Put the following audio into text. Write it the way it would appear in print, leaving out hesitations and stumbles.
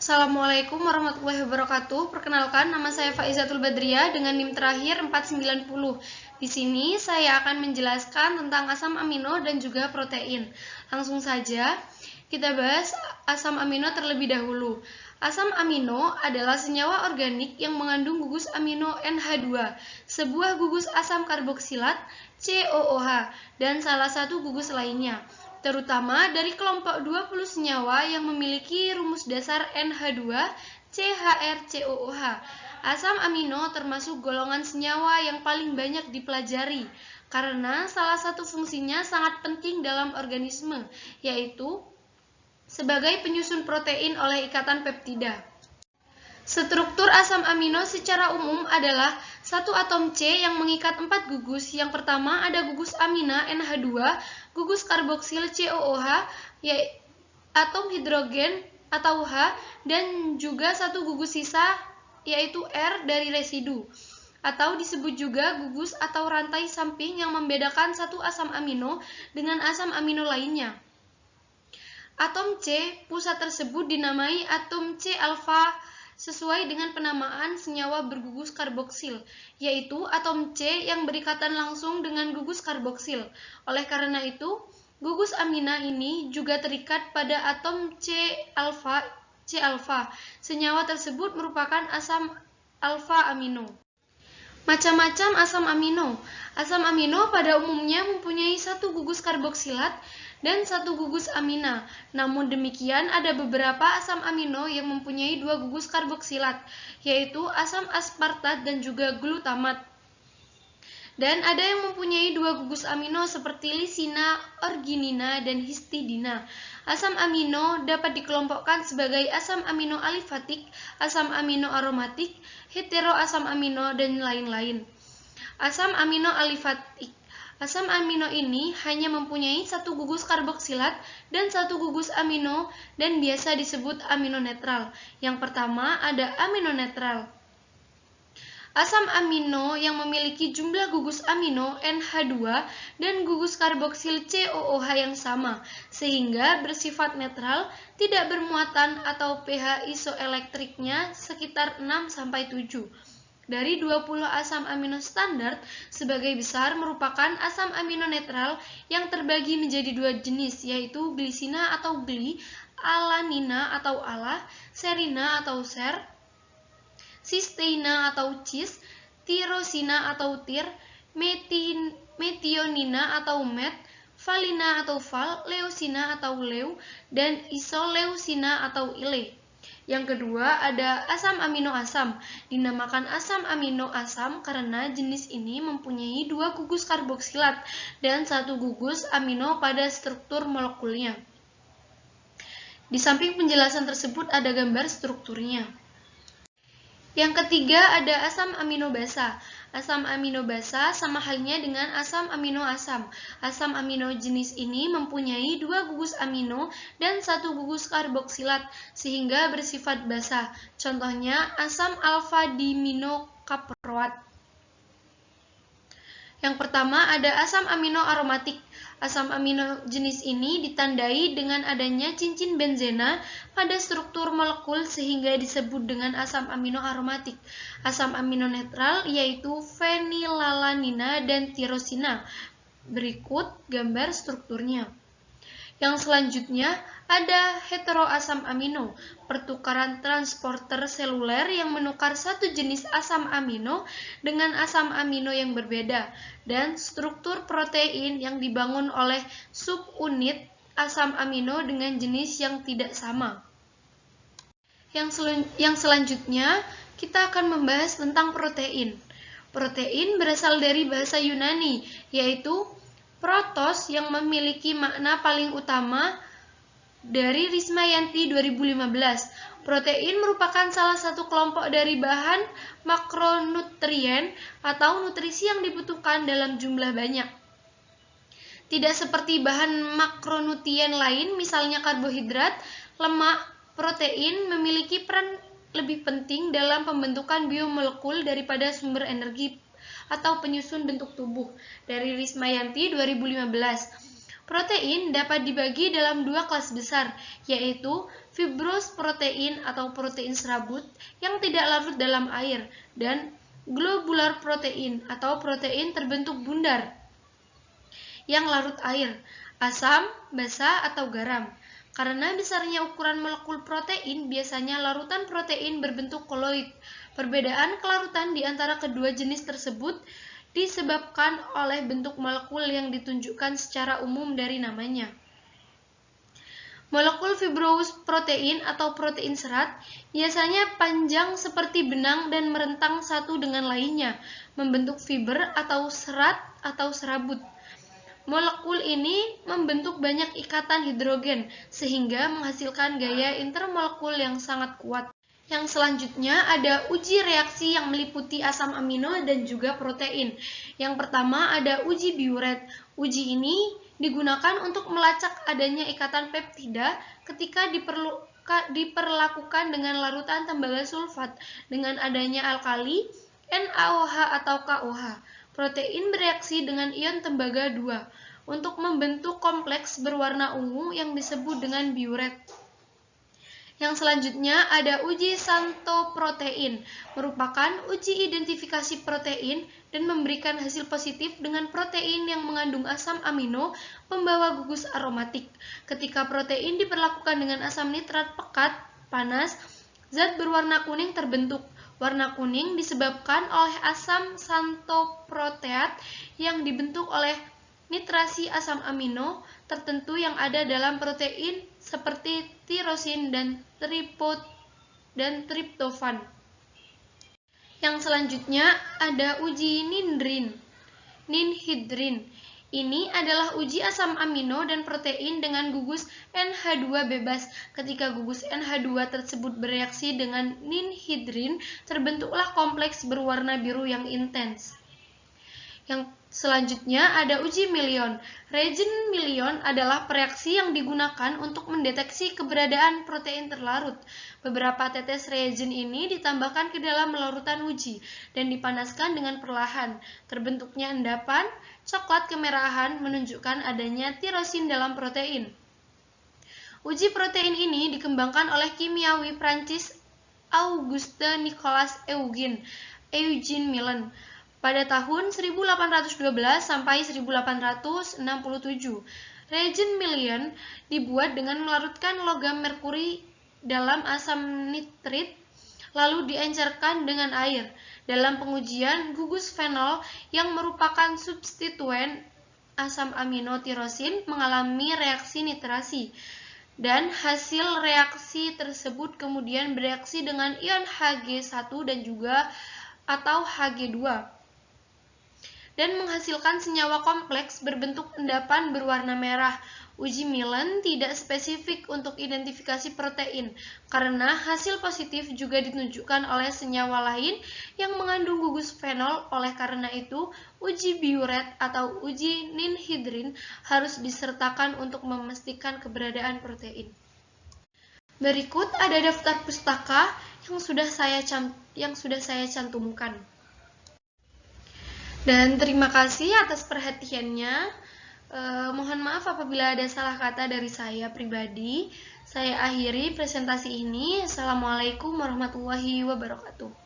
Assalamualaikum warahmatullahi wabarakatuh. Perkenalkan, nama saya Faizatul Badriah dengan NIM terakhir 490. Di sini saya akan menjelaskan tentang asam amino dan juga protein. Langsung saja, kita bahas asam amino terlebih dahulu. Asam amino adalah senyawa organik yang mengandung gugus amino NH2, sebuah gugus asam karboksilat COOH, dan salah satu gugus lainnya, terutama dari kelompok 20 senyawa yang memiliki rumus dasar NH2 CHRCOOH. Asam amino termasuk golongan senyawa yang paling banyak dipelajari karena salah satu fungsinya sangat penting dalam organisme, yaitu sebagai penyusun protein oleh ikatan peptida. Struktur asam amino secara umum adalah satu atom C yang mengikat 4 gugus. Yang pertama ada gugus amina NH2, gugus karboksil COOH, atom hidrogen atau H, dan juga satu gugus sisa yaitu R dari residu, atau disebut juga gugus atau rantai samping yang membedakan satu asam amino dengan asam amino lainnya. Atom C pusat tersebut dinamai atom C alfa sesuai dengan penamaan senyawa bergugus karboksil, yaitu atom C yang berikatan langsung dengan gugus karboksil. Oleh karena itu, gugus amina ini juga terikat pada atom C alfa. Senyawa tersebut merupakan asam alfa amino. Macam-macam asam amino. Asam amino pada umumnya mempunyai satu gugus karboksilat dan satu gugus amina. Namun demikian ada beberapa asam amino yang mempunyai dua gugus karboksilat, yaitu asam aspartat dan juga glutamat. Dan ada yang mempunyai dua gugus amino seperti lisina, arginina, dan histidina. Asam amino dapat dikelompokkan sebagai asam amino alifatik, asam amino aromatik, heteroasam amino, dan lain-lain. Asam amino alifatik. Asam amino ini hanya mempunyai satu gugus karboksilat dan satu gugus amino dan biasa disebut amino netral. Yang pertama ada amino netral. Asam amino yang memiliki jumlah gugus amino NH2 dan gugus karboksil COOH yang sama, sehingga bersifat netral, tidak bermuatan atau pH isoelektriknya sekitar 6-7. Dari 20 asam amino standar, sebagai besar merupakan asam amino netral yang terbagi menjadi dua jenis, yaitu glisina atau gli, alanina atau ala, serina atau ser, sisteina atau cis, tirosina atau tir, metionina atau met, valina atau val, leucina atau leu, dan isoleucina atau ile. Yang kedua ada asam amino asam. Dinamakan asam amino asam karena jenis ini mempunyai dua gugus karboksilat dan satu gugus amino pada struktur molekulnya. Di samping penjelasan tersebut ada gambar strukturnya. Yang ketiga ada asam amino basa. Asam amino basa sama halnya dengan asam amino asam. Asam amino jenis ini mempunyai dua gugus amino dan satu gugus karboksilat sehingga bersifat basa. Contohnya asam alfa diminokaproat. Yang pertama ada asam amino aromatik. Asam amino jenis ini ditandai dengan adanya cincin benzena pada struktur molekul sehingga disebut dengan asam amino aromatik. Asam amino netral yaitu fenilalanina dan tirosina. Berikut gambar strukturnya. Yang selanjutnya ada heteroasam amino, pertukaran transporter seluler yang menukar satu jenis asam amino dengan asam amino yang berbeda, dan struktur protein yang dibangun oleh subunit asam amino dengan jenis yang tidak sama. Yang selanjutnya kita akan membahas tentang protein. Protein berasal dari bahasa Yunani, yaitu protos yang memiliki makna paling utama dari Rismayanti 2015. Protein merupakan salah satu kelompok dari bahan makronutrien atau nutrisi yang dibutuhkan dalam jumlah banyak. Tidak seperti bahan makronutrien lain, misalnya karbohidrat, lemak, protein memiliki peran lebih penting dalam pembentukan biomolekul daripada sumber energi atau penyusun bentuk tubuh dari Rismayanti 2015. Protein dapat dibagi dalam dua kelas besar, yaitu fibrous protein atau protein serabut yang tidak larut dalam air, dan globular protein atau protein terbentuk bundar yang larut air, asam, basa, atau garam. Karena besarnya ukuran molekul protein, biasanya larutan protein berbentuk koloid. Perbedaan kelarutan di antara kedua jenis tersebut disebabkan oleh bentuk molekul yang ditunjukkan secara umum dari namanya. Molekul fibrous protein atau protein serat biasanya panjang seperti benang dan merentang satu dengan lainnya, membentuk fiber atau serat atau serabut. Molekul ini membentuk banyak ikatan hidrogen sehingga menghasilkan gaya intermolekul yang sangat kuat. Yang selanjutnya ada uji reaksi yang meliputi asam amino dan juga protein. Yang pertama ada uji Biuret. Uji ini digunakan untuk melacak adanya ikatan peptida ketika diperlakukan dengan larutan tembaga sulfat dengan adanya alkali, NaOH atau KOH. Protein bereaksi dengan ion tembaga 2 untuk membentuk kompleks berwarna ungu yang disebut dengan Biuret. Yang selanjutnya ada uji santoprotein, merupakan uji identifikasi protein dan memberikan hasil positif dengan protein yang mengandung asam amino pembawa gugus aromatik. Ketika protein diperlakukan dengan asam nitrat pekat, panas, zat berwarna kuning terbentuk. Warna kuning disebabkan oleh asam santoproteat yang dibentuk oleh nitrasi asam amino tertentu yang ada dalam protein seperti tirosin dan triptofan. Yang selanjutnya ada uji ninhidrin. Ini adalah uji asam amino dan protein dengan gugus NH2 bebas. Ketika gugus NH2 tersebut bereaksi dengan ninhidrin, terbentuklah kompleks berwarna biru yang intens. Yang selanjutnya ada uji Million. Reagen Million adalah reaksi yang digunakan untuk mendeteksi keberadaan protein terlarut. Beberapa tetes reagen ini ditambahkan ke dalam larutan uji dan dipanaskan dengan perlahan. Terbentuknya endapan coklat kemerahan menunjukkan adanya tirosin dalam protein. Uji protein ini dikembangkan oleh kimiawi Prancis Auguste Nicolas Eugène Millon pada tahun 1812 sampai 1867. Reagen Million dibuat dengan melarutkan logam merkuri dalam asam nitrit lalu diencerkan dengan air. Dalam pengujian, gugus fenol yang merupakan substituen asam amino tirosin mengalami reaksi nitrasi. Dan hasil reaksi tersebut kemudian bereaksi dengan ion Hg1 dan juga atau Hg2 dan menghasilkan senyawa kompleks berbentuk endapan berwarna merah. Uji Million tidak spesifik untuk identifikasi protein, karena hasil positif juga ditunjukkan oleh senyawa lain yang mengandung gugus fenol. Oleh karena itu, uji Biuret atau uji ninhidrin harus disertakan untuk memastikan keberadaan protein. Berikut ada daftar pustaka yang sudah saya cantumkan. Dan terima kasih atas perhatiannya. Mohon maaf apabila ada salah kata dari saya pribadi. Saya akhiri presentasi ini. Assalamualaikum warahmatullahi wabarakatuh.